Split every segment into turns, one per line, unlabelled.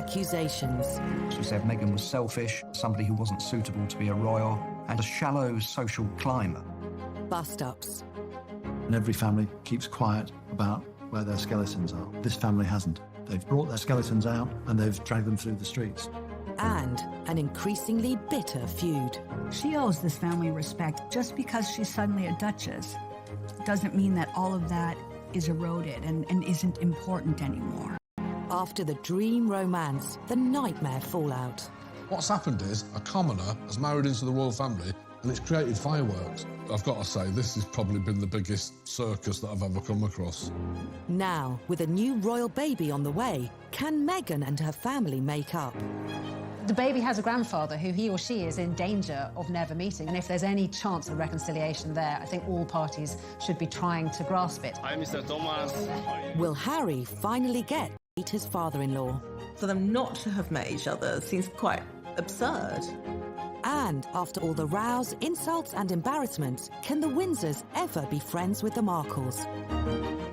accusations.
She said Meghan was selfish, somebody who wasn't suitable to be a royal, and a shallow social climber.
Bust-ups.
And every family keeps quiet about where their skeletons are. This family hasn't. They've brought their skeletons out and they've dragged them through the streets.
And an increasingly bitter feud.
She owes this family respect. Just because she's suddenly a duchess doesn't mean that all of that is eroded and isn't important anymore.
After the dream romance, the nightmare fallout.
What's happened is a commoner has married into the royal family and it's created fireworks. I've got to say, this has probably been the biggest circus that I've ever come across.
Now, with a new royal baby on the way, can Meghan and her family make up?
The baby has a grandfather who he or she is in danger of never meeting, and if there's any chance of reconciliation there, I think all parties should be trying to grasp it.
Hi, Mr. Thomas.
Will Harry finally get to meet his father-in-law?
For them not to have met each other seems quite absurd.
And after all the rows, insults and embarrassments, can the Windsors ever be friends with the Markles?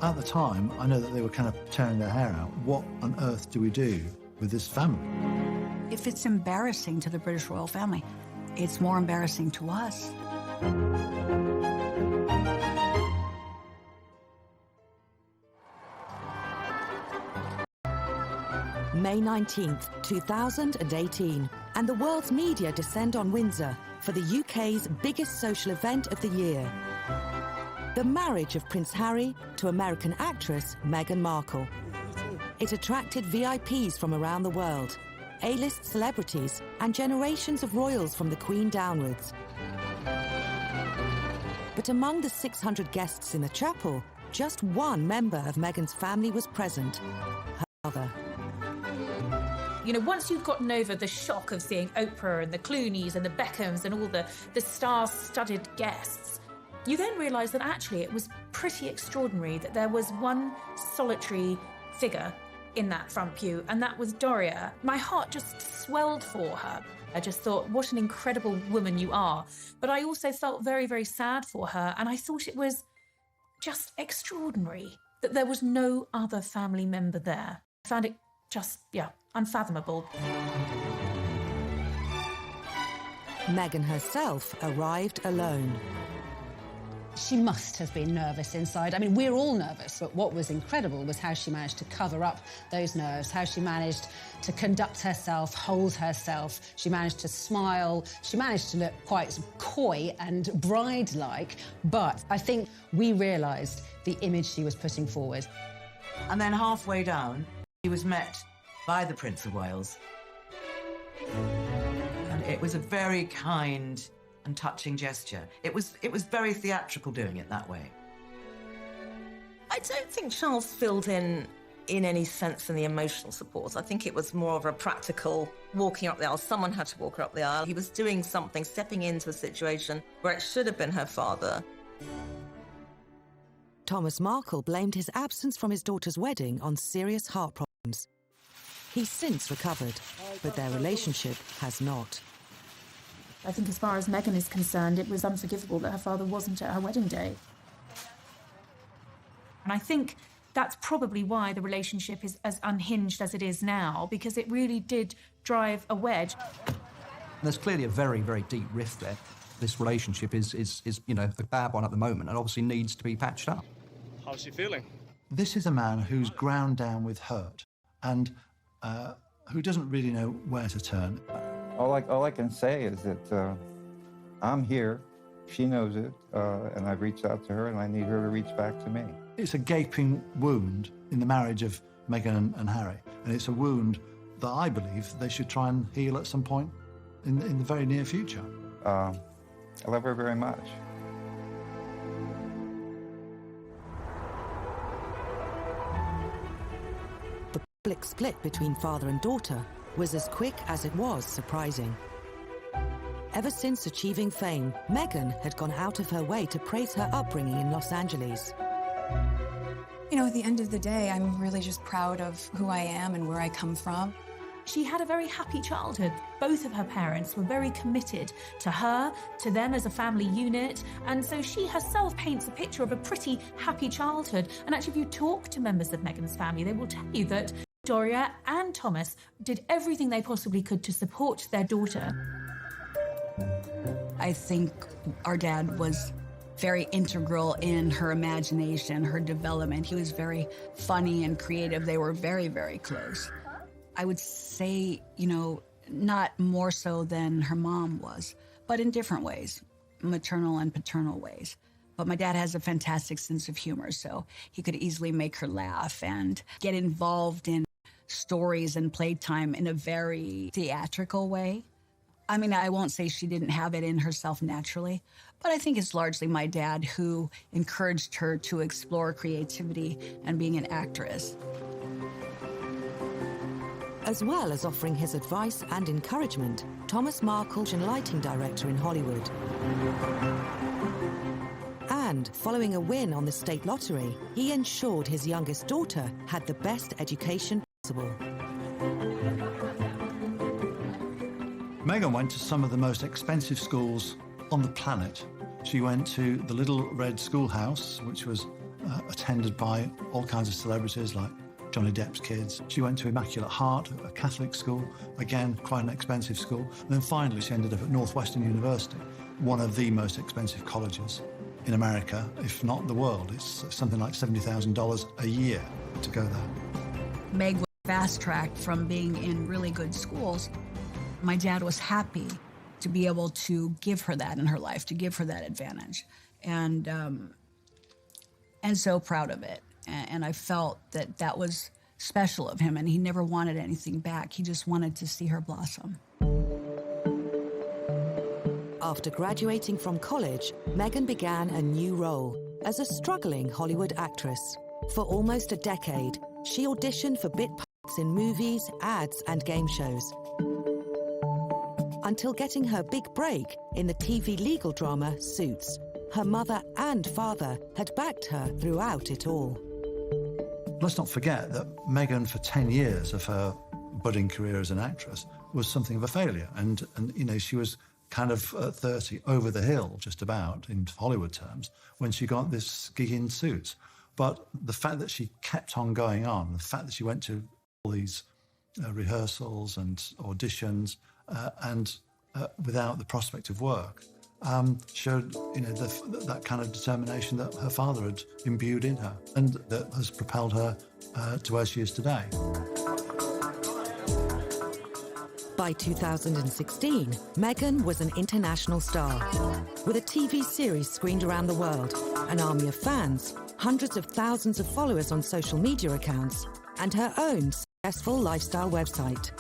At the time, I know that they were kind of tearing their hair out. What on earth do we do with this family?
If it's embarrassing to the British royal family, it's more embarrassing to us.
May 19th, 2018, and the world's media descend on Windsor for the UK's biggest social event of the year. The marriage of Prince Harry to American actress Meghan Markle. It attracted VIPs from around the world, A-list celebrities, and generations of royals from the Queen downwards. But among the 600 guests in the chapel, just one member of Meghan's family was present, her mother.
You know, once you've gotten over the shock of seeing Oprah and the Clooneys and the Beckhams and all the star-studded guests, you then realise that actually it was pretty extraordinary that there was one solitary figure in that front pew, and that was Doria. My heart just swelled for her. I just thought, what an incredible woman you are. But I also felt very, very sad for her, and I thought it was just extraordinary that there was no other family member there. I found it just, unfathomable.
Meghan herself arrived alone.
She must have been nervous inside. I mean, we're all nervous, but what was incredible was how she managed to cover up those nerves, how she managed to conduct herself, hold herself. She managed to smile. She managed to look quite coy and bride-like, but I think we realised the image she was putting forward.
And then halfway down, he was met by the Prince of Wales. And it was a very kind and touching gesture. It was very theatrical doing it that way. I don't think Charles filled in any sense in the emotional support. I think it was more of a practical walking up the aisle. Someone had to walk her up the aisle. He was doing something, stepping into a situation where it should have been her father.
Thomas Markle blamed his absence from his daughter's wedding on serious heart problems. He's since recovered, but their relationship has not.
I think as far as Meghan is concerned, it was unforgivable that her father wasn't at her wedding day. And I think that's probably why the relationship is as unhinged as it is now, because it really did drive a wedge.
There's clearly a very, very deep rift there. This relationship is a bad one at the moment and obviously needs to be patched up.
How's she feeling?
This is a man who's ground down with hurt and who doesn't really know where to turn.
All I can say is that I'm here, she knows it, and I've reached out to her, and I need her to reach back to me.
It's a gaping wound in the marriage of Meghan and Harry, and it's a wound that I believe they should try and heal at some point in the very near future.
I love her very much.
The public split between father and daughter was as quick as it was surprising. Ever since achieving fame, Meghan had gone out of her way to praise her upbringing in Los Angeles.
You know, at the end of the day, I'm really just proud of who I am and where I come from.
She had a very happy childhood. Both of her parents were very committed to her, to them as a family unit, and so she herself paints a picture of a pretty happy childhood. And actually, if you talk to members of Meghan's family, they will tell you that Doria and Thomas did everything they possibly could to support their daughter.
I think our dad was very integral in her imagination, her development. He was very funny and creative. They were very, very close. I would say, you know, not more so than her mom was, but in different ways, maternal and paternal ways. But my dad has a fantastic sense of humor, so he could easily make her laugh and get involved in stories and playtime in a very theatrical way. I mean, I won't say she didn't have it in herself naturally, but I think it's largely my dad who encouraged her to explore creativity and being an actress.
As well as offering his advice and encouragement, Thomas Markle, a lighting director in Hollywood. And following a win on the state lottery, he ensured his youngest daughter had the best education possible.
Meghan went to some of the most expensive schools on the planet. She went to the Little Red Schoolhouse, which was attended by all kinds of celebrities like Johnny Depp's kids. She went to Immaculate Heart, a Catholic school, again, quite an expensive school. And then finally, she ended up at Northwestern University, one of the most expensive colleges in America, if not the world. It's something like $70,000 a year to go there.
Meg was fast-tracked from being in really good schools. My dad was happy to be able to give her that in her life, to give her that advantage, and so proud of it. And I felt that that was special of him, and he never wanted anything back. He just wanted to see her blossom.
After graduating from college, Meghan began a new role as a struggling Hollywood actress. For almost a decade, she auditioned for bit parts in movies, ads, and game shows, until getting her big break in the TV legal drama Suits. Her mother and father had backed her throughout it all.
Let's not forget that Meghan, for 10 years of her budding career as an actress, was something of a failure. And you know, she was kind of at 30, over the hill, just about, in Hollywood terms, when she got this gig in Suits. But the fact that she kept on going on, the fact that she went to all these rehearsals and auditions, and without the prospect of work, showed, you know, that kind of determination that her father had imbued in her, and that has propelled her to where she is today.
By 2016, Meghan was an international star, with a TV series screened around the world, an army of fans, hundreds of thousands of followers on social media accounts, and her own successful lifestyle website.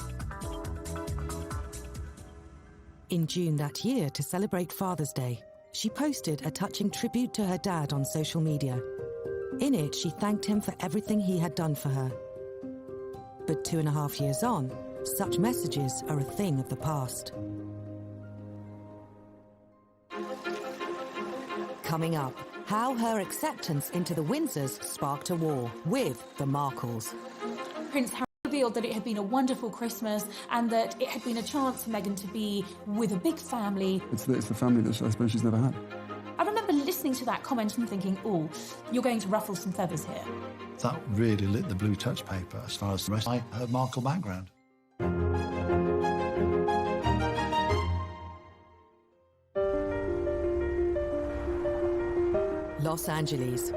In June that year, to celebrate Father's Day, she posted a touching tribute to her dad on social media. In it, she thanked him for everything he had done for her. But 2.5 years on, such messages are a thing of the past. Coming up, how her acceptance into the Windsors sparked a war with the Markles.
Prince Harry revealed that it had been a wonderful Christmas and that it had been a chance for Meghan to be with a big family.
It's the family that I suppose she's never had.
I remember listening to that comment and thinking, oh, you're going to ruffle some feathers here.
That really lit the blue touch paper as far as the rest of her Markle background.
Los Angeles.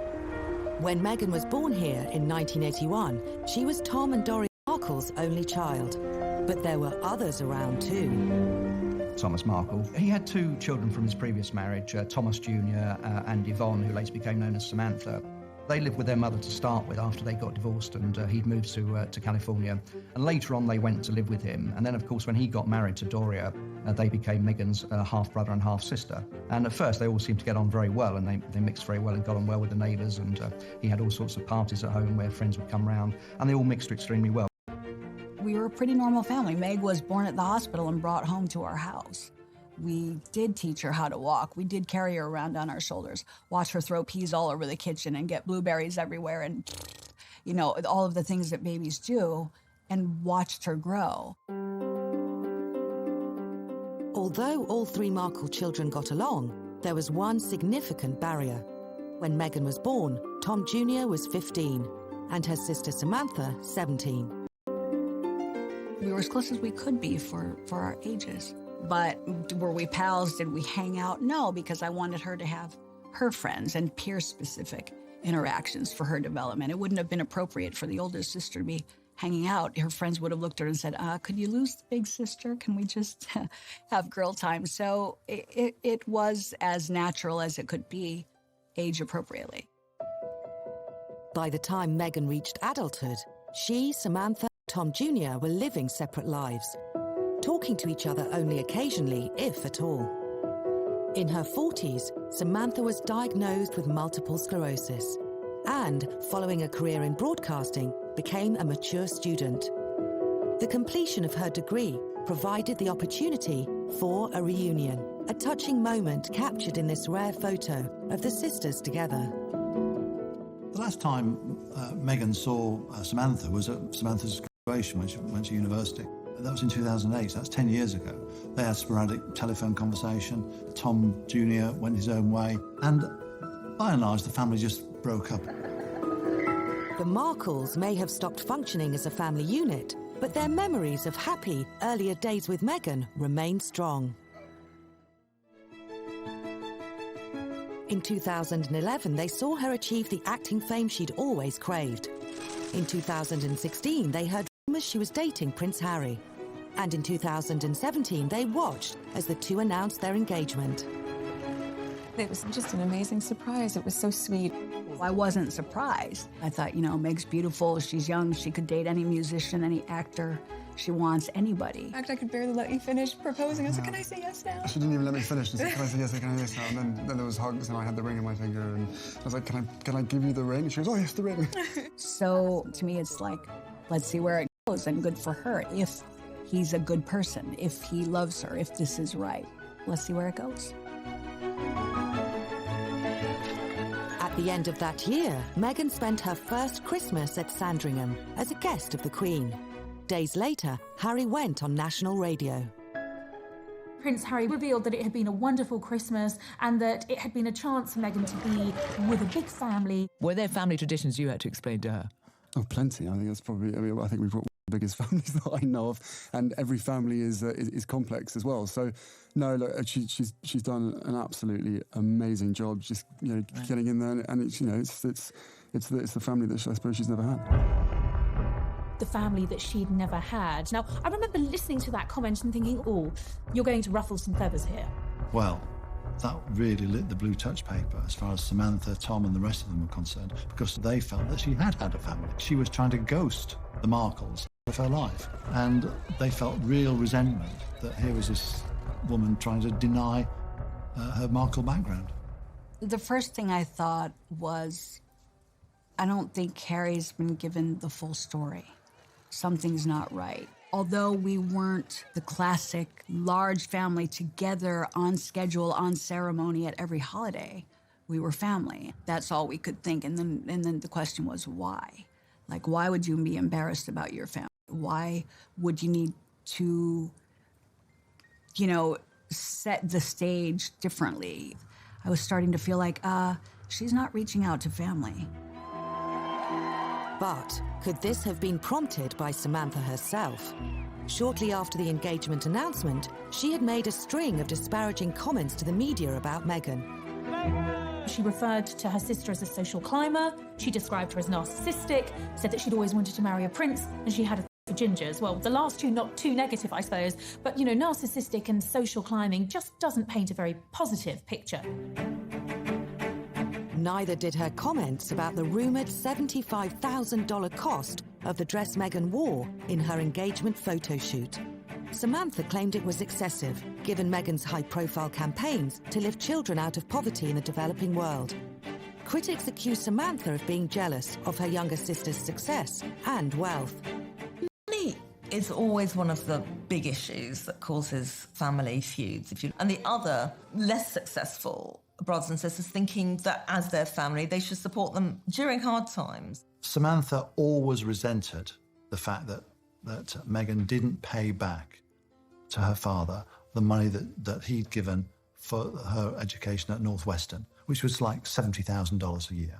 When Meghan was born here in 1981, she was Tom and Doria Markle's only child. But there were others around too.
Thomas Markle. He had 2 children from his previous marriage, Thomas Jr. And Yvonne, who later became known as Samantha. They lived with their mother to start with after they got divorced, and he'd moved to California. And later on, they went to live with him. And then, of course, when he got married to Doria, they became Meghan's half-brother and half-sister. And at first, they all seemed to get on very well, and they mixed very well and got on well with the neighbours. And he had all sorts of parties at home where friends would come round, and they all mixed extremely well.
We were a pretty normal family. Meg was born at the hospital and brought home to our house. We did teach her how to walk. We did carry her around on our shoulders, watch her throw peas all over the kitchen and get blueberries everywhere and, you know, all of the things that babies do, and watched her grow.
Although all 3 Markle children got along, there was one significant barrier. When Meghan was born, Tom Jr. was 15 and her sister Samantha 17.
We were as close as we could be for our ages. But were we pals? Did we hang out? No, because I wanted her to have her friends and peer-specific interactions for her development. It wouldn't have been appropriate for the older sister to be hanging out. Her friends would have looked at her and said, could you lose the big sister? Can we just have girl time? So it was as natural as it could be, age appropriately.
By the time Meghan reached adulthood, she, Samantha, Tom Jr. were living separate lives, talking to each other only occasionally, if at all. In her 40s, Samantha was diagnosed with multiple sclerosis and, following a career in broadcasting, became a mature student. The completion of her degree provided the opportunity for a reunion, a touching moment captured in this rare photo of the sisters together.
The last time Meghan saw Samantha was at Samantha's graduation when she went to university. That was in 2008, so that's 10 years ago. They had sporadic telephone conversation. Tom Jr. went his own way, and by and large, the family just broke up.
The Markles may have stopped functioning as a family unit, but their memories of happy, earlier days with Meghan remain strong. In 2011, they saw her achieve the acting fame she'd always craved. In 2016, they heard rumors she was dating Prince Harry. And in 2017, they watched as the two announced their engagement.
It was just an amazing surprise. It was so sweet.
I wasn't surprised. I thought, Meg's beautiful, she's young, she could date any musician, any actor. She wants anybody.
In fact, I could barely let you finish proposing. I was like, can I say yes now?
She didn't even let me finish. She said, can I say yes, can I say yes now? And then there was hugs and I had the ring in my finger and I was like, can I give you the ring? She goes, oh yes, the ring.
So to me, it's like, let's see where it goes, and good for her. If he's a good person, if he loves her, if this is right, let's see where it goes.
At the end of that year, Meghan spent her first Christmas at Sandringham as a guest of the Queen. Days later, Harry went on national radio.
Prince Harry revealed that it had been a wonderful Christmas and that it had been a chance for Meghan to be with a big family.
Were there family traditions you had to explain to her?
Oh, plenty. I think that's probably, I think we've got one of the biggest families that I know of, and every family is complex as well. So, no, look, she's done an absolutely amazing job, just getting in there, and it's the family that I suppose she's never had.
The family that she'd never had. Now, I remember listening to that comment and thinking, oh, you're going to ruffle some feathers here.
Well, that really lit the blue touch paper as far as Samantha, Tom and the rest of them were concerned, because they felt that she had a family. She was trying to ghost the Markles of her life, and they felt real resentment that here was this woman trying to deny her Markle background.
The first thing I thought was, I don't think Harry's been given the full story. Something's not right. Although we weren't the classic large family together on schedule, on ceremony at every holiday, we were family. That's all we could think. And then the question was why? Like, why would you be embarrassed about your family? Why would you need to, set the stage differently? I was starting to feel like, she's not reaching out to family.
But could this have been prompted by Samantha herself? Shortly after the engagement announcement, she had made a string of disparaging comments to the media about Meghan.
She referred to her sister as a social climber, she described her as narcissistic, said that she'd always wanted to marry a prince, and she had a for gingers. Well, the last two not too negative, I suppose, but narcissistic and social climbing just doesn't paint a very positive picture.
Neither did her comments about the rumoured $75,000 cost of the dress Meghan wore in her engagement photo shoot. Samantha claimed it was excessive, given Meghan's high-profile campaigns to lift children out of poverty in the developing world. Critics accused Samantha of being jealous of her younger sister's success and wealth.
Money is always one of the big issues that causes family feuds. And the other, less successful brothers and sisters thinking that as their family, they should support them during hard times.
Samantha always resented the fact that Meghan didn't pay back to her father the money that he'd given for her education at Northwestern, which was like $70,000 a year.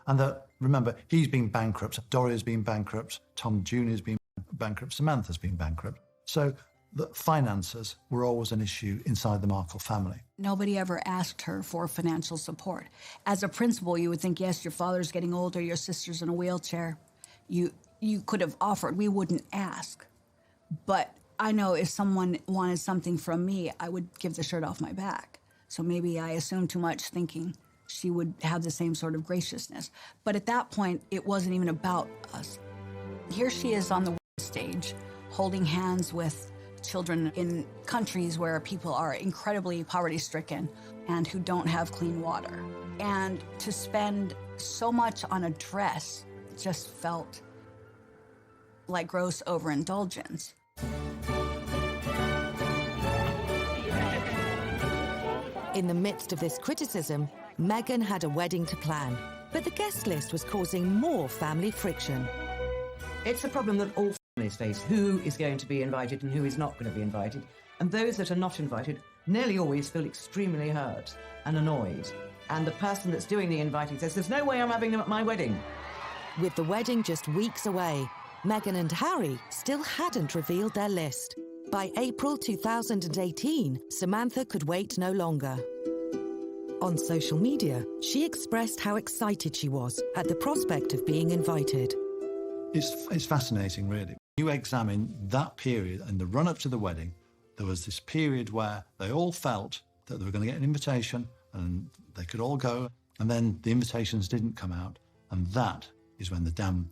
And that, remember, he's been bankrupt, Doria's been bankrupt, Tom Jr.'s been bankrupt, Samantha's been bankrupt. So the finances were always an issue inside the Markle family.
Nobody ever asked her for financial support. As a principal, you would think, yes, your father's getting older, your sister's in a wheelchair. You could have offered. We wouldn't ask. But I know if someone wanted something from me, I would give the shirt off my back. So maybe I assumed too much, thinking she would have the same sort of graciousness. But at that point, it wasn't even about us. Here she is on the stage, holding hands with children in countries where people are incredibly poverty-stricken and who don't have clean water. And to spend so much on a dress just felt like gross overindulgence.
In the midst of this criticism, Meghan had a wedding to plan, but the guest list was causing more family friction.
It's a problem that all families face. Who is going to be invited and who is not going to be invited? And those that are not invited nearly always feel extremely hurt and annoyed. And the person that's doing the inviting says, there's no way I'm having them at my wedding.
With the wedding just weeks away, Meghan and Harry still hadn't revealed their list. By April 2018, Samantha could wait no longer. On social media, she expressed how excited she was at the prospect of being invited.
It's fascinating, really. You examine that period and the run-up to the wedding, there was this period where they all felt that they were going to get an invitation and they could all go, and then the invitations didn't come out, and that is when the dam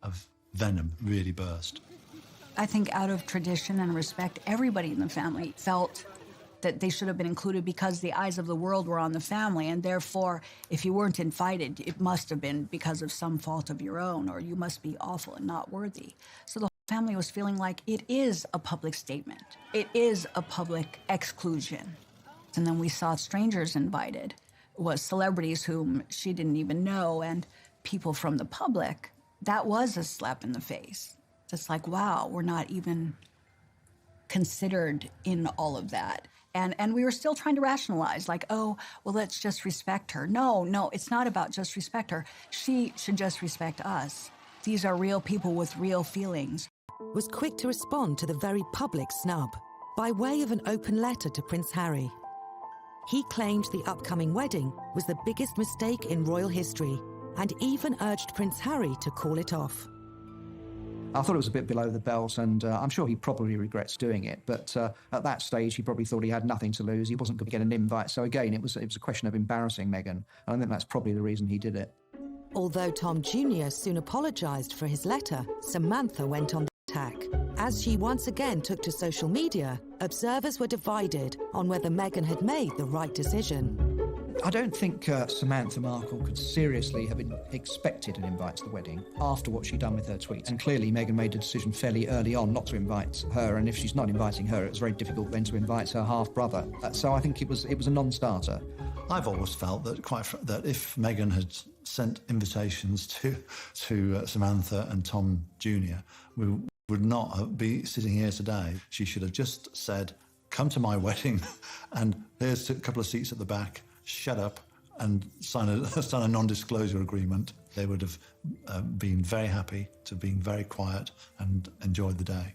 of venom really burst.
I think out of tradition and respect, everybody in the family felt that they should have been included because the eyes of the world were on the family, and therefore, if you weren't invited, it must have been because of some fault of your own, or you must be awful and not worthy. So the whole family was feeling like it is a public statement. It is a public exclusion. And then we saw strangers invited. It was celebrities whom she didn't even know, and people from the public. That was a slap in the face. Just like, wow, we're not even considered in all of that. And we were still trying to rationalize, like, oh, well, let's just respect her. No, it's not about just respect her. She should just respect us. These are real people with real feelings.
Was quick to respond to the very public snub by way of an open letter to Prince Harry. He claimed the upcoming wedding was the biggest mistake in royal history and even urged Prince Harry to call it off.
I thought it was a bit below the belt, and I'm sure he probably regrets doing it. But at that stage, he probably thought he had nothing to lose. He wasn't going to get an invite. So again, it was a question of embarrassing Meghan. And I think that's probably the reason he did it.
Although Tom Jr. soon apologised for his letter, Samantha went on the attack. As she once again took to social media, observers were divided on whether Meghan had made the right decision.
I don't think Samantha Markle could seriously have been expected an invite to the wedding after what she'd done with her tweets. And clearly Meghan made a decision fairly early on not to invite her, and if she's not inviting her, it was very difficult then to invite her half-brother. So I think it was a non-starter.
I've always felt that that if Meghan had sent invitations to Samantha and Tom Jr., we would not be sitting here today. She should have just said, come to my wedding, and here's a couple of seats at the back, shut up and sign a non-disclosure agreement. They would have been very happy to being very quiet and enjoyed the day.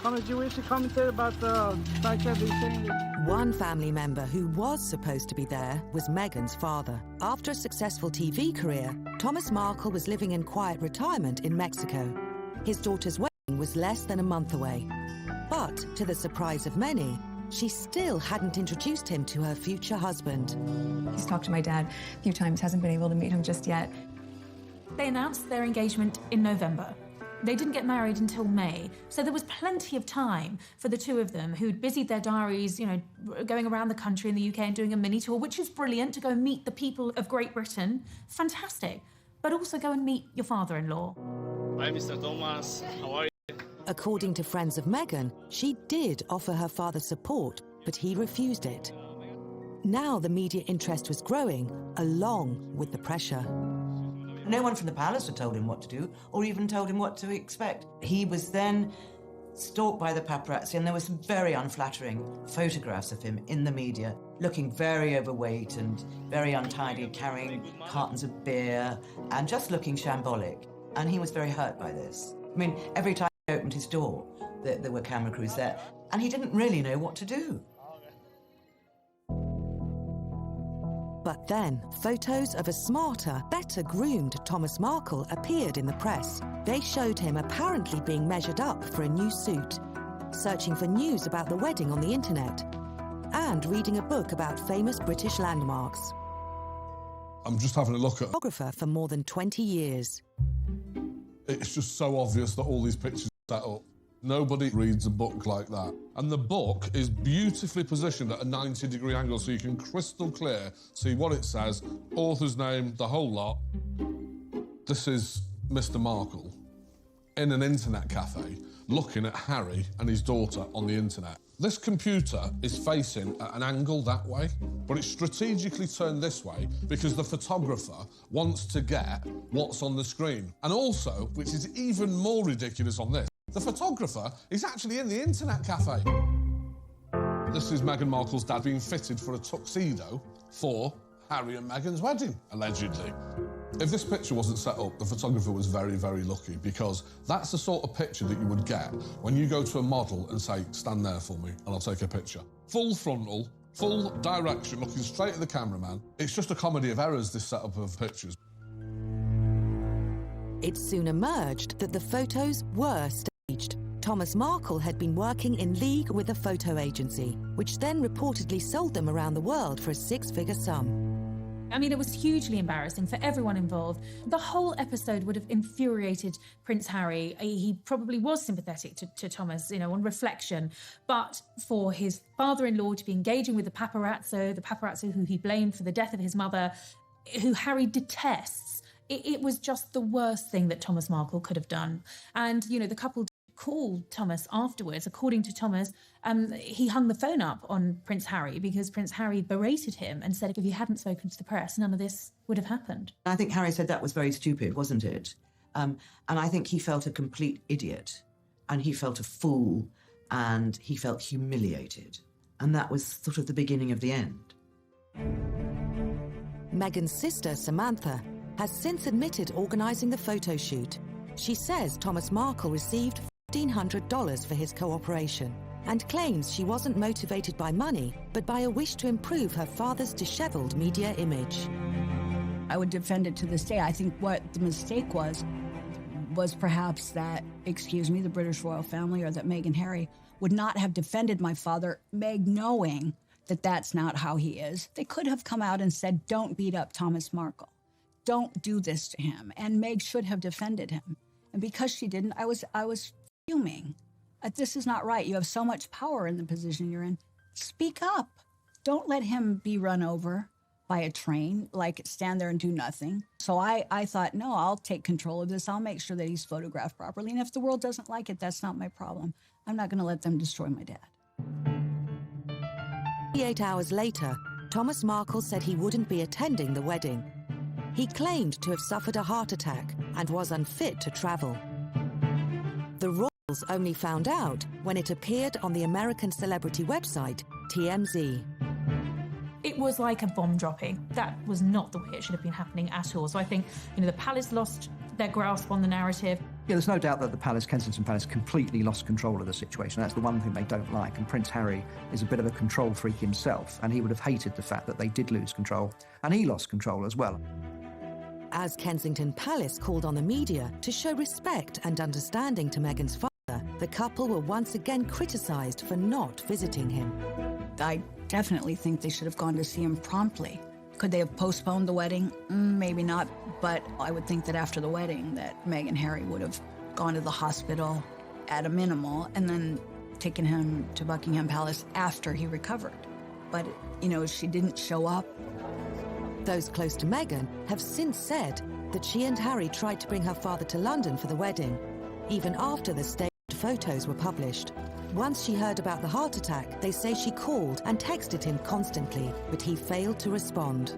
Do you wish to comment about the fact that they saying that...
One family member who was supposed to be there was Meghan's father. After a successful TV career, Thomas Markle was living in quiet retirement in Mexico. His daughter's wedding was less than a month away. But, to the surprise of many, she still hadn't introduced him to her future husband.
He's talked to my dad a few times, hasn't been able to meet him just yet.
They announced their engagement in November. They didn't get married until May, so there was plenty of time for the two of them who'd busied their diaries, going around the country in the UK and doing a mini tour, which is brilliant, to go and meet the people of Great Britain. Fantastic. But also go and meet your father-in-law.
Hi, Mr. Thomas. How are you?
According to friends of Meghan, she did offer her father support, but he refused it. Now the media interest was growing, along with the pressure.
No one from the palace had told him what to do, or even told him what to expect. He was then stalked by the paparazzi, and there were some very unflattering photographs of him in the media, looking very overweight and very untidy, carrying cartons of beer, and just looking shambolic. And he was very hurt by this. I mean, every time opened his door. There were camera crews there, and he didn't really know what to do.
But then, photos of a smarter, better groomed Thomas Markle appeared in the press. They showed him apparently being measured up for a new suit, searching for news about the wedding on the internet, and reading a book about famous British landmarks.
I'm just having a look at...
Biographer for more than 20 years.
It's just so obvious that all these pictures are set up. Nobody reads a book like that. And the book is beautifully positioned at a 90-degree angle so you can crystal clear see what it says, author's name, the whole lot. This is Mr. Markle in an internet cafe looking at Harry and his daughter on the internet. This computer is facing at an angle that way, but it's strategically turned this way because the photographer wants to get what's on the screen. And also, which is even more ridiculous on this, the photographer is actually in the internet cafe. This is Meghan Markle's dad being fitted for a tuxedo for Harry and Meghan's wedding, allegedly. If this picture wasn't set up, the photographer was very, very lucky, because that's the sort of picture that you would get when you go to a model and say, stand there for me and I'll take a picture. Full frontal, full direction, looking straight at the cameraman. It's just a comedy of errors, this setup of pictures.
It soon emerged that the photos were staged. Thomas Markle had been working in league with a photo agency, which then reportedly sold them around the world for a six-figure sum.
I mean, it was hugely embarrassing for everyone involved. The whole episode would have infuriated Prince Harry. He probably was sympathetic to Thomas, you know, on reflection. But for his father-in-law to be engaging with the paparazzo who he blamed for the death of his mother, who Harry detests, it was just the worst thing that Thomas Markle could have done. And, you know, the couple called Thomas afterwards. According to Thomas, he hung the phone up on Prince Harry because Prince Harry berated him and said if he hadn't spoken to the press, none of this would have happened.
I think Harry said that was very stupid, wasn't it? And I think he felt a complete idiot, and he felt a fool, and he felt humiliated. And that was sort of the beginning of the end.
Meghan's sister, Samantha, has since admitted organising the photo shoot. She says Thomas Markle received $1,500 for his cooperation and claims she wasn't motivated by money, but by a wish to improve her father's dishevelled media image.
I would defend it to this day. I think what the mistake was perhaps that, the British royal family, or that Meghan and Harry would not have defended my father, Meg knowing that that's not how he is. They could have come out and said, don't beat up Thomas Markle. Don't do this to him. And Meg should have defended him. And because she didn't, I was fuming. This is not right. You have so much power in the position you're in. Speak up. Don't let him be run over by a train, like stand there and do nothing. So I thought, no, I'll take control of this. I'll make sure that he's photographed properly. And if the world doesn't like it, that's not my problem. I'm not going to let them destroy my dad.
48 hours later, Thomas Markle said he wouldn't be attending the wedding. He claimed to have suffered a heart attack and was unfit to travel. The royals only found out when it appeared on the American celebrity website, TMZ.
It was like a bomb dropping. That was not the way it should have been happening at all. So I think, you know, the palace lost their grasp on the narrative.
Yeah, there's no doubt that the palace, Kensington Palace, completely lost control of the situation. That's the one thing they don't like. And Prince Harry is a bit of a control freak himself, and he would have hated the fact that they did lose control, and he lost control as well.
As Kensington Palace called on the media to show respect and understanding to Meghan's father, the couple were once again criticised for not visiting him.
I definitely think they should have gone to see him promptly. Could they have postponed the wedding? Maybe not, but I would think that after the wedding that Meghan and Harry would have gone to the hospital at a minimal and then taken him to Buckingham Palace after he recovered. But, you know, she didn't show up.
Those close to Meghan have since said that she and Harry tried to bring her father to London for the wedding, even after the staged photos were published. Once she heard about the heart attack, they say she called and texted him constantly, but he failed to respond.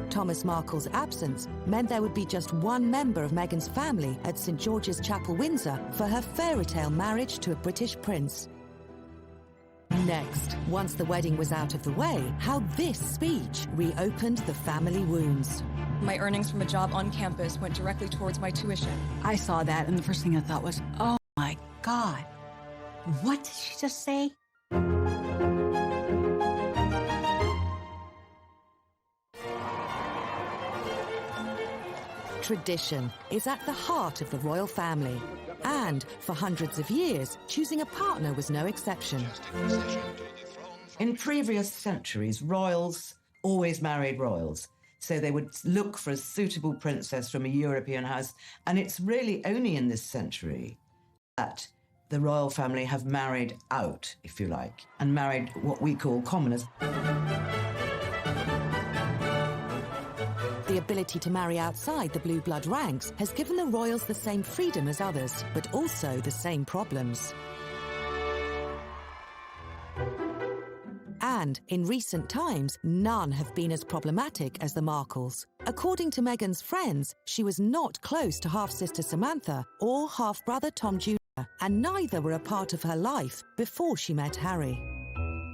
Thomas Markle's absence meant there would be just one member of Meghan's family at St George's Chapel, Windsor, for her fairy tale marriage to a British prince. Next, once the wedding was out of the way, how this speech reopened the family wounds.
My earnings from a job on campus went directly towards my tuition.
I saw that, and the first thing I thought was, oh God, what did she just say?
Tradition is at the heart of the royal family. And for hundreds of years, choosing a partner was no exception.
In previous centuries, royals always married royals. So they would look for a suitable princess from a European house. And it's really only in this century that the royal family have married out, if you like, and married what we call commoners.
The ability to marry outside the blue blood ranks has given the royals the same freedom as others, but also the same problems. And in recent times, none have been as problematic as the Markles. According to Meghan's friends, she was not close to half-sister Samantha or half-brother Tom Jr., and neither were a part of her life before she met Harry.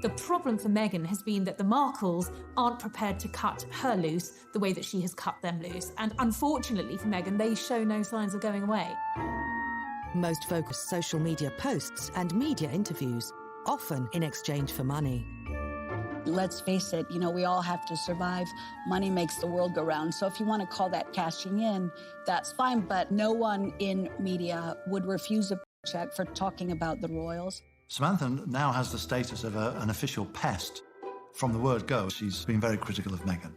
The problem for Meghan has been that the Markles aren't prepared to cut her loose the way that she has cut them loose. And unfortunately for Meghan, they show no signs of going away.
Most focus social media posts and media interviews, often in exchange for money.
Let's face it, you know, we all have to survive. Money makes the world go round. So if you want to call that cashing in, that's fine. But no one in media would refuse a check for talking about the royals.
Samantha now has the status of an official pest. From the word go, she's been very critical of Meghan.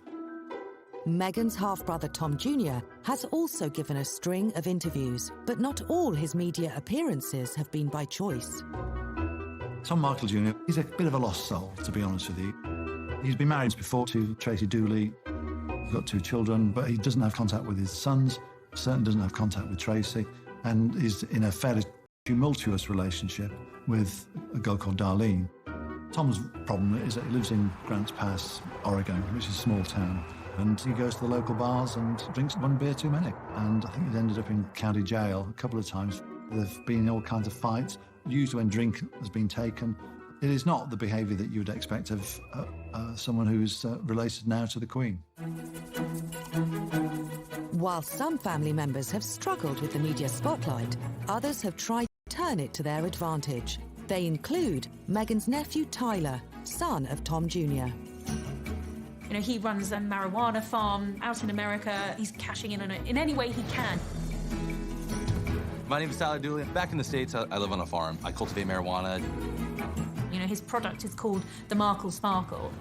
Meghan's half-brother Tom Jr. has also given a string of interviews, but not all his media appearances have been by choice.
Tom Markle Jr., he's a bit of a lost soul, to be honest with you. He's been married before to Tracy Dooley, got 2 children, but he doesn't have contact with his sons, certainly doesn't have contact with Tracy, and is in a fairly tumultuous relationship with a girl called Darlene. Tom's problem is that he lives in Grants Pass, Oregon, which is a small town, and he goes to the local bars and drinks 1 beer too many. And I think he's ended up in county jail a couple of times. There've been all kinds of fights, usually when drink has been taken. It is not the behaviour that you would expect of someone who's related now to the Queen.
While some family members have struggled with the media spotlight, others have tried to turn it to their advantage. They include Meghan's nephew Tyler, son of Tom Jr.
You know, he runs a marijuana farm out in America. He's cashing in on it in any way he can.
My name is Tyler Dooley. Back in the States, I live on a farm. I cultivate marijuana.
You know, his product is called the Markle Sparkle.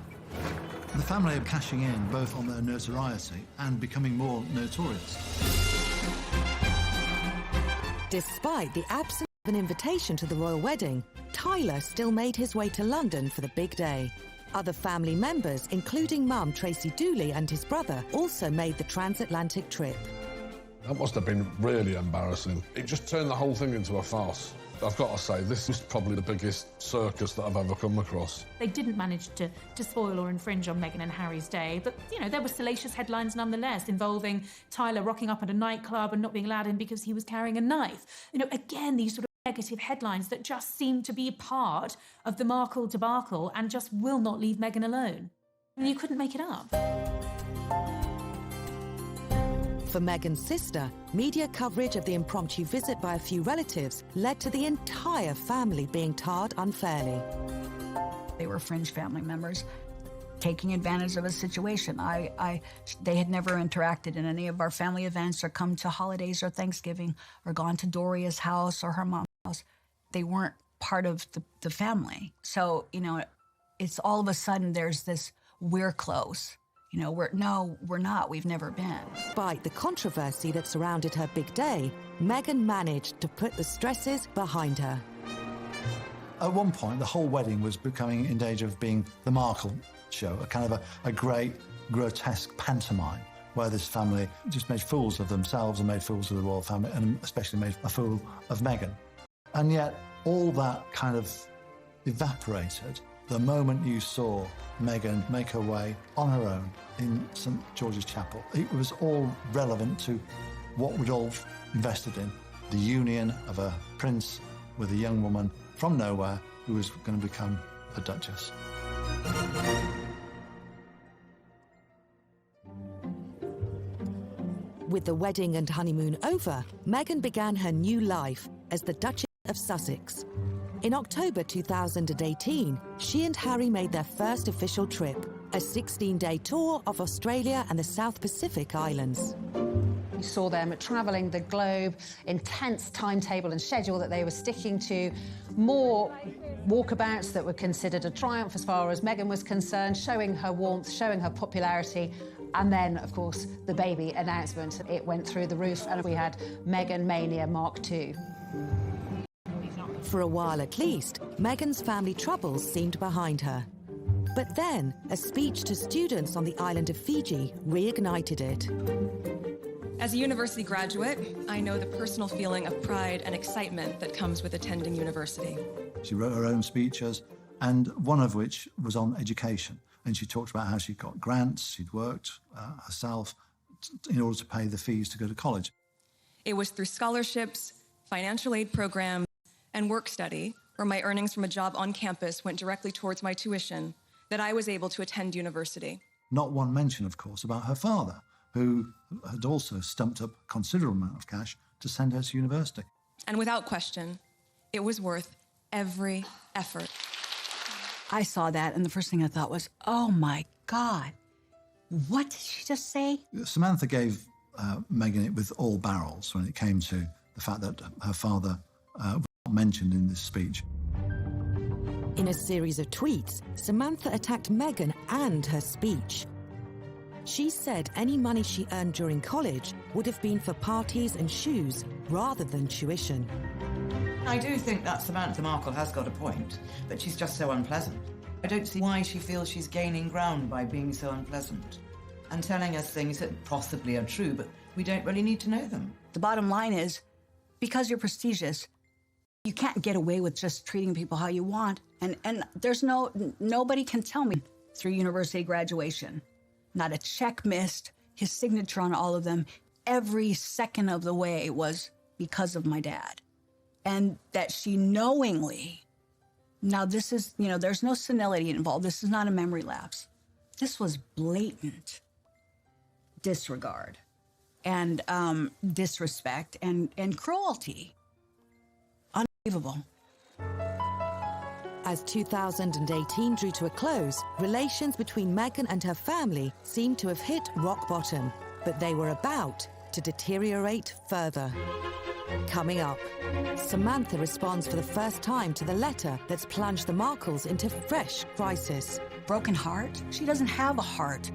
The family are cashing in both on their notoriety and becoming more notorious.
Despite the absence of an invitation to the royal wedding, Tyler still made his way to London for the big day. Other family members, including mum Tracy Dooley and his brother, also made the transatlantic trip.
That must have been really embarrassing. It just turned the whole thing into a farce. I've got to say, this is probably the biggest circus that I've ever come across.
They didn't manage to spoil or infringe on Meghan and Harry's day, but, you know, there were salacious headlines nonetheless involving Tyler rocking up at a nightclub and not being allowed in because he was carrying a knife. You know, again, these sort of negative headlines that just seem to be part of the Markle debacle and just will not leave Meghan alone. I mean, you couldn't make it up.
For Meghan's sister, media coverage of the impromptu visit by a few relatives led to the entire family being tarred unfairly.
They were fringe family members taking advantage of a situation. They had never interacted in any of our family events or come to holidays or Thanksgiving or gone to Doria's house or her mom's house. They weren't part of the family. So, you know, it's all of a sudden there's this, we're close. You know, we're not. We've never been.
Despite the controversy that surrounded her big day, Meghan managed to put the stresses behind her.
At one point, the whole wedding was becoming in danger of being the Markle show, a kind of a great, grotesque pantomime, where this family just made fools of themselves and made fools of the royal family, and especially made a fool of Meghan. And yet, all that kind of evaporated the moment you saw Meghan make her way on her own in St. George's Chapel. It was all relevant to what we'd all invested in, the union of a prince with a young woman from nowhere who was going to become a duchess.
With the wedding and honeymoon over, Meghan began her new life as the Duchess of Sussex. In October 2018, she and Harry made their first official trip, a 16-day tour of Australia and the South Pacific Islands.
You saw them travelling the globe, intense timetable and schedule that they were sticking to, more walkabouts that were considered a triumph as far as Meghan was concerned, showing her warmth, showing her popularity, and then, of course, the baby announcement. It went through the roof, and we had Meghan Mania Mark II.
For a while at least, Meghan's family troubles seemed behind her. But then, a speech to students on the island of Fiji reignited it.
As a university graduate, I know the personal feeling of pride and excitement that comes with attending university.
She wrote her own speeches, and one of which was on education. And she talked about how she got grants, she'd worked herself in order to pay the fees to go to college.
It was through scholarships, financial aid programs, and work study, where my earnings from a job on campus went directly towards my tuition, that I was able to attend university.
Not one mention, of course, about her father, who had also stumped up a considerable amount of cash to send her to university.
And without question, it was worth every effort.
I saw that, and the first thing I thought was, oh my God, what did she just say?
Samantha gave Meghan it with all barrels when it came to the fact that her father was not mentioned in this speech.
In a series of tweets, Samantha attacked Meghan and her speech. She said any money she earned during college would have been for parties and shoes rather than tuition.
I do think that Samantha Markle has got a point, but she's just so unpleasant. I don't see why she feels she's gaining ground by being so unpleasant and telling us things that possibly are true, but we don't really need to know them.
The bottom line is, because you're prestigious, you can't get away with just treating people how you want. And there's nobody can tell me through university graduation. Not a check missed, his signature on all of them. Every second of the way was because of my dad. And that she knowingly, now this is, there's no senility involved. This is not a memory lapse. This was blatant disregard and disrespect and cruelty. Unbelievable.
As 2018 drew to a close, relations between Meghan and her family seemed to have hit rock bottom, but they were about to deteriorate further. Coming up, Samantha responds for the first time to the letter that's plunged the Markles into fresh crisis.
Broken heart? She doesn't have a heart.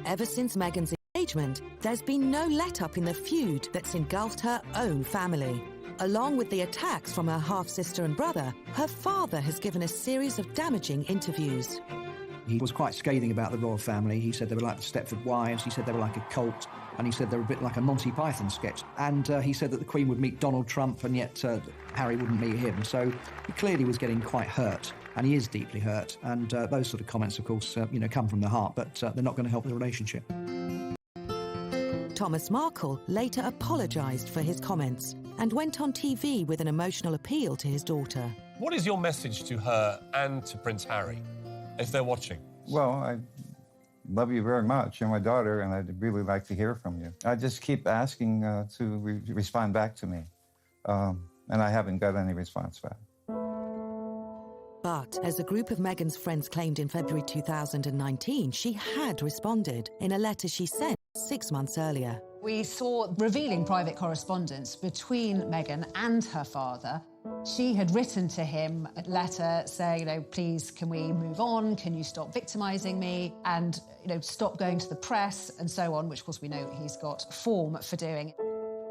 Ever since Meghan's engagement, there's been no let-up in the feud that's engulfed her own family. Along with the attacks from her half-sister and brother, her father has given a series of damaging interviews.
He was quite scathing about the royal family. He said they were like the Stepford Wives. He said they were like a cult. And he said they were a bit like a Monty Python sketch. And he said that the Queen would meet Donald Trump, and yet Harry wouldn't meet him. So he clearly was getting quite hurt. And he is deeply hurt. And those sort of comments, of course, come from the heart, but they're not going to help the relationship.
Thomas Markle later apologised for his comments and went on TV with an emotional appeal to his daughter.
What is your message to her and to Prince Harry, if they're watching?
Well, I love you very much. You're my daughter, and I'd really like to hear from you. I just keep asking to respond back to me, and I haven't got any response back.
But, as a group of Meghan's friends claimed in February 2019, she had responded in a letter she sent 6 months earlier.
We saw revealing private correspondence between Meghan and her father. She had written to him a letter saying, please, can we move on? Can you stop victimising me? And, stop going to the press and so on, which, of course, we know he's got form for doing.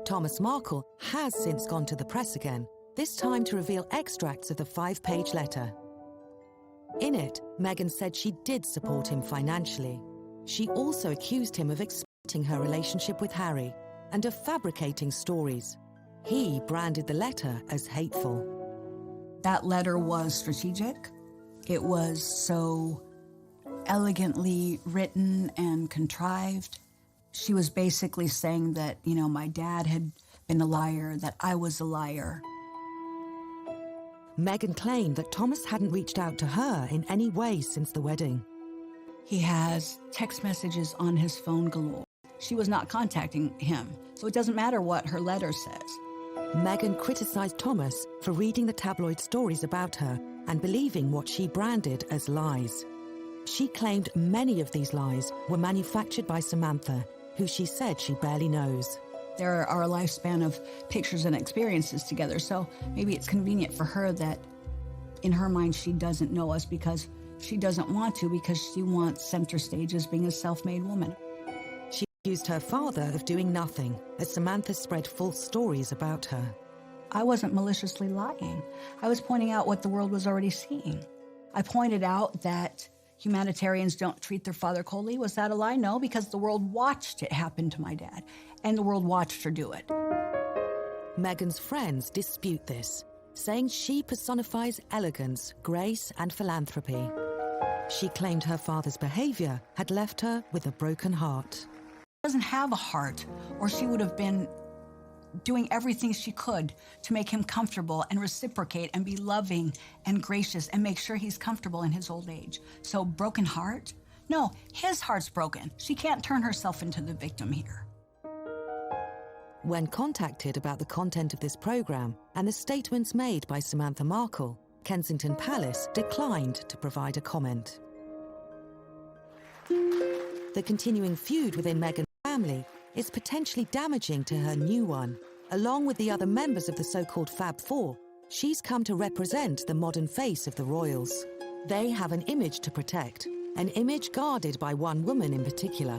Thomas Markle has since gone to the press again, this time to reveal extracts of the 5-page letter. In it, Meghan said she did support him financially. She also accused him of exploiting her relationship with Harry and of fabricating stories. He branded the letter as hateful.
That letter was strategic. It was so elegantly written and contrived. She was basically saying that, my dad had been a liar, that I was a liar.
Meghan claimed that Thomas hadn't reached out to her in any way since the wedding.
He has text messages on his phone galore. she was not contacting him. So it doesn't matter what her letter says.
Meghan criticised Thomas for reading the tabloid stories about her and believing what she branded as lies. She claimed many of these lies were manufactured by Samantha, who she said she barely knows.
There are a lifespan of pictures and experiences together, so maybe it's convenient for her that in her mind she doesn't know us because she doesn't want to, because she wants center stage as being a self-made woman.
She accused her father of doing nothing as Samantha spread false stories about her.
I wasn't maliciously lying. I was pointing out what the world was already seeing. I pointed out that humanitarians don't treat their father coldly. Was that a lie? No, because the world watched it happen to my dad, and the world watched her do it.
Meghan's friends dispute this, saying she personifies elegance, grace, and philanthropy. She claimed her father's behavior had left her with a broken heart.
She doesn't have a heart, or she would have been doing everything she could to make him comfortable and reciprocate and be loving and gracious and make sure he's comfortable in his old age. So broken heart? No, his heart's broken. She can't turn herself into the victim here.
When contacted about the content of this program and the statements made by Samantha Markle, Kensington Palace declined to provide a comment. The continuing feud within Meghan's family is potentially damaging to her new one. Along with the other members of the so-called Fab Four, she's come to represent the modern face of the royals. They have an image to protect, an image guarded by one woman in particular.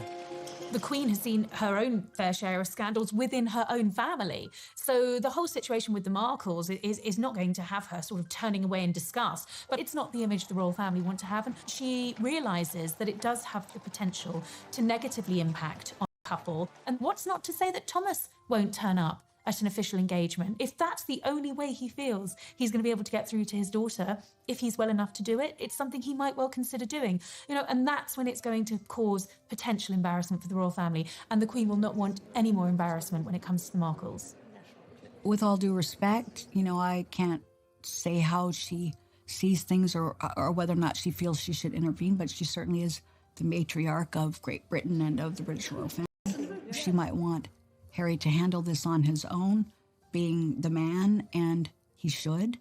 The Queen has seen her own fair share of scandals within her own family. So the whole situation with the Markles is not going to have her sort of turning away in disgust. But it's not the image the royal family want to have. And she realises that it does have the potential to negatively impact on the couple. And what's not to say that Thomas won't turn up at an official engagement? If that's the only way he feels he's going to be able to get through to his daughter, if he's well enough to do it, it's something he might well consider doing. And that's when it's going to cause potential embarrassment for the royal family. And the Queen will not want any more embarrassment when it comes to the Markles.
With all due respect, I can't say how she sees things or whether or not she feels she should intervene, but she certainly is the matriarch of Great Britain and of the British royal family. She might want Harry to handle this on his own, being the man, and he should.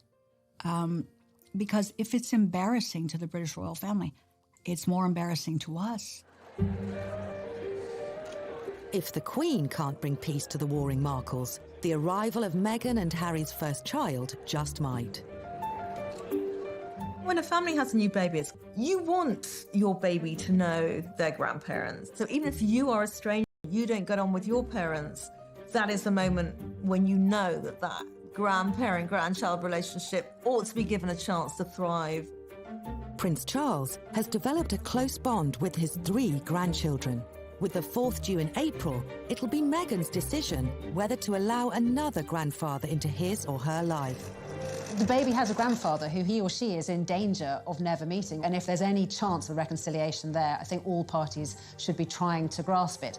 Because if it's embarrassing to the British royal family, it's more embarrassing to us.
If the Queen can't bring peace to the warring Markles, the arrival of Meghan and Harry's first child just might.
When a family has a new baby, you want your baby to know their grandparents. So even if you are a stranger, you don't get on with your parents, that is the moment when you know that grandparent-grandchild relationship ought to be given a chance to thrive.
Prince Charles has developed a close bond with his 3 grandchildren. With the 4th due in April, it'll be Meghan's decision whether to allow another grandfather into his or her life.
The baby has a grandfather who he or she is in danger of never meeting. And if there's any chance of reconciliation there, I think all parties should be trying to grasp it.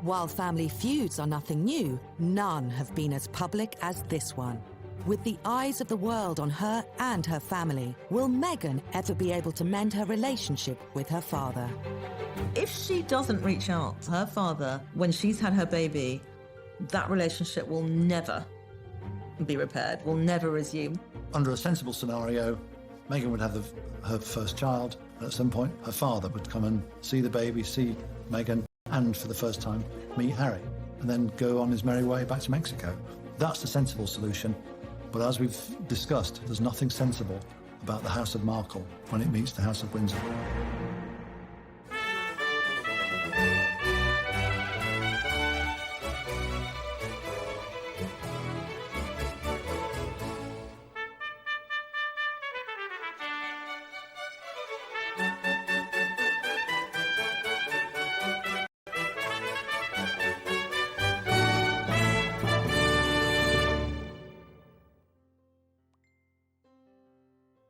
While family feuds are nothing new, none have been as public as this one. With the eyes of the world on her and her family, will Meghan ever be able to mend her relationship with her father?
If she doesn't reach out to her father when she's had her baby, that relationship will never be repaired, will never resume.
Under a sensible scenario, Meghan would have her first child, and at some point her father would come and see the baby, see Meghan, and for the first time meet Harry, and then go on his merry way back to Mexico. That's the sensible solution, but as we've discussed, there's nothing sensible about the House of Markle when it meets the House of Windsor.